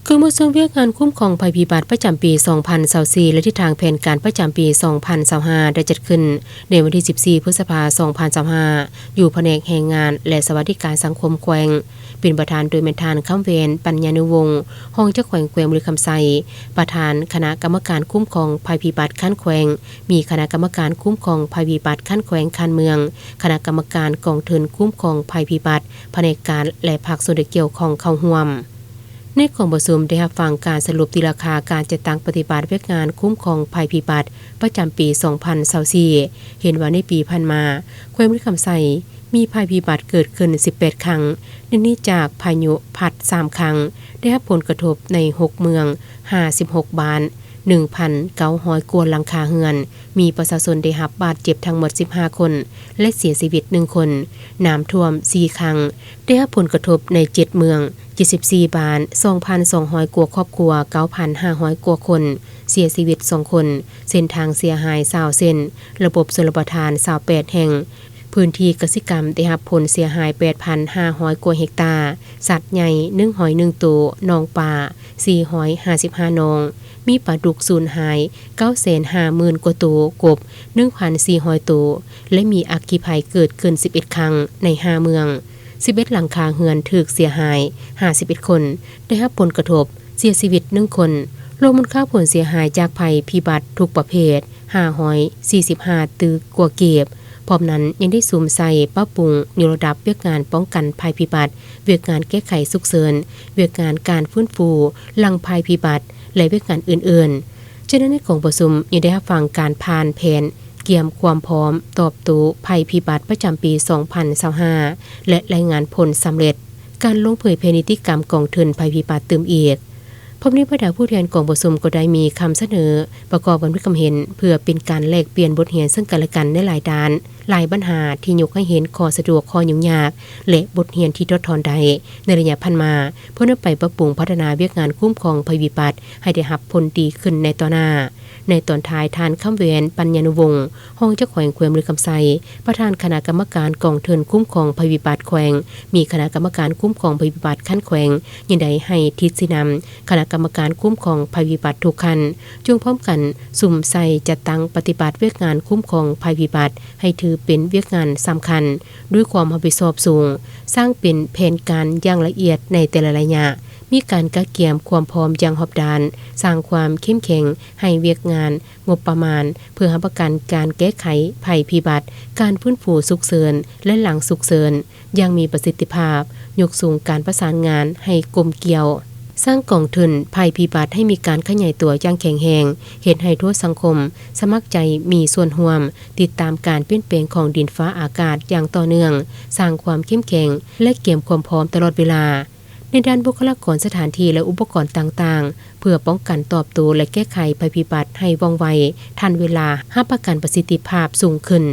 คือมือส่งเวียกงานคุ้มครองภัยพิบัติประจำปี2024และทิศทางแผนการประจำปี2025ได้จัดขึ้นในวันที่14พฤษภาคม2025อยู่แผนกแรงงานและสวัสดิการสังคมแขวงเป็นประธานโดยเมธานคำเวนปัญญานุวงศ์ห้องเจ้าแขวงแขวงบริคำไซประธานคณะกรรมการคุ้มครองภัยพิบัติขั้นแขวงมีคณะกรรมการคุ้มครองภัยพิบัติขั้นแขวงคันเมืองคณะกรรมการกองทุนคุ้มครองภัยพิบัติแผนกการและภาคส่วนเกี่ยวข้องเข้าร่วมในของประชุมได้รับฟังการสรุปตีราคาการจัดตั้งปฏิบัติเวียกงานคุ้มครองภัยพิบัติประจำปี2024เห็นว่าในปีผ่านมาแขวงบริคำไซมีภัยพิบัติเกิดขึ้น18ครั้งเนื่องจากพายุพัด3ครั้งได้รับผลกระทบใน6เมือง56บ้าน 1,900 กว่าหลังคาเรือนมีประชาชนได้รับบาดเจ็บทั้งหมด15คนและเสียชีวิต1คนน้ำท่วม4ครั้งได้รับผลกระทบใน7เมือง74บ้าน 2,200 กว่าครอบครัว 9,500 กว่าคนเสียชีวิต2คนเส้นทางเสียหาย20เส้นระบบชลประทาน28แห่งพื้นที่กสิกรรมได้รับผลเสียหาย 8,500 กว่าเฮกตาร์สัตว์ใหญ่101ตัวหนองป่า455หนองมีปลาดุกสูญหาย 950,000 กว่าตัวกบ 1,400 ตัวและมีอัคคีภัยเกิดขึ้น11ครั้งใน5เมือง11หลังคาเรือนถูกเสียหาย51คนได้รับผลกระทบเสียชีวิต1คนรวมมูลค่าผลเสียหายจากภัยพิบัติทุกประเภท545ตึกกว่าเก็บพร้อมนั้นยังได้สุ่มใส่ปรับปรุงยกระดับเวียกงานป้องกันภัยพิบัติเวียกงานแก้ไขฉุกเฉินเวียกงานการฟื้นฟูหลังภัยพิบัติและเวียกงานอื่นๆฉะนั้นในของประชุมยังได้รับฟังการผ่านแผนเกี่ยมความพร้อมตอบโต้ภัยพิบัติประจำปี2025และรายงานผลสำเร็จการลงเผยแพร่นิติกรรมกองทุนภัยพิบัติเติมอีกพร้อมนี้บรรดาผู้แทนกองประชุมก็ได้มีคำเสนอประกอบบันทึกความเห็นเพื่อเป็นการแลกเปลี่ยนบทเรียนซึ่งกันและกันในหลายด้านหลายปัญหาที่ยกให้เห็นข้อสะดวกข้อยุ่งยากและบทเรียนที่ทดทอนได้ในระยะผ่านมาเพื่อนำไปปรับปรุงพัฒนาเวียกงานคุ้มครองภัยพิบัติให้ได้รับผลดีขึ้นในต่อหน้าในตอนท้ายทานคำเวนปัญญานุวงศ์ห้องเจ้าแขวงแขวงบริคำไซประธานคณะกรรมการกองทุนคุ้มครองภัยพิบัติแขวงมีคณะกรรมการคุ้มครองภัยพิบัติขั้นแขวงยินดีให้ทิศนำคณะกรรมการคุ้มครองภัยพิบัติทุกคันจงพร้อมกันสุ่มใส่จัดตั้งปฏิบัติเวียกงานคุ้มครองภัยพิบัติให้ถือเป็นเวียกงานสำคัญด้วยความรับผิดชอบสูงสร้างเป็นแผนการอย่างละเอียดในแต่ละระยะมีการกะเกียมความพร้อมอย่างรอบด้านสร้างความเข้มแข็งให้เวียกงานงบประมาณเพื่อรับประกันการแก้ไขภัยพิบัติการฟื้นฟูฉุกเฉินและหลังฉุกเฉินอย่างมีประสิทธิภาพยกสูงการประสานงานให้กลมเกลียวสร้างกองทุนภัยพิบัติให้มีการขยายตัวอย่างแข็งแรงเห็นให้ทั่วสังคมสมัครใจมีส่วนร่วมติดตามการเปลี่ยนแปลงของดินฟ้าอากาศอย่างต่อเนื่องสร้างความเข้มแข็งและเตรียมความพร้อมตลอดเวลาในด้านบุคลากรสถานที่และอุปกรณ์ต่างๆเพื่อป้องกันตอบโต้และแก้ไขภัยพิบัติให้ว่องไวทันเวลาให้ประกันประสิทธิภาพสูงขึ้น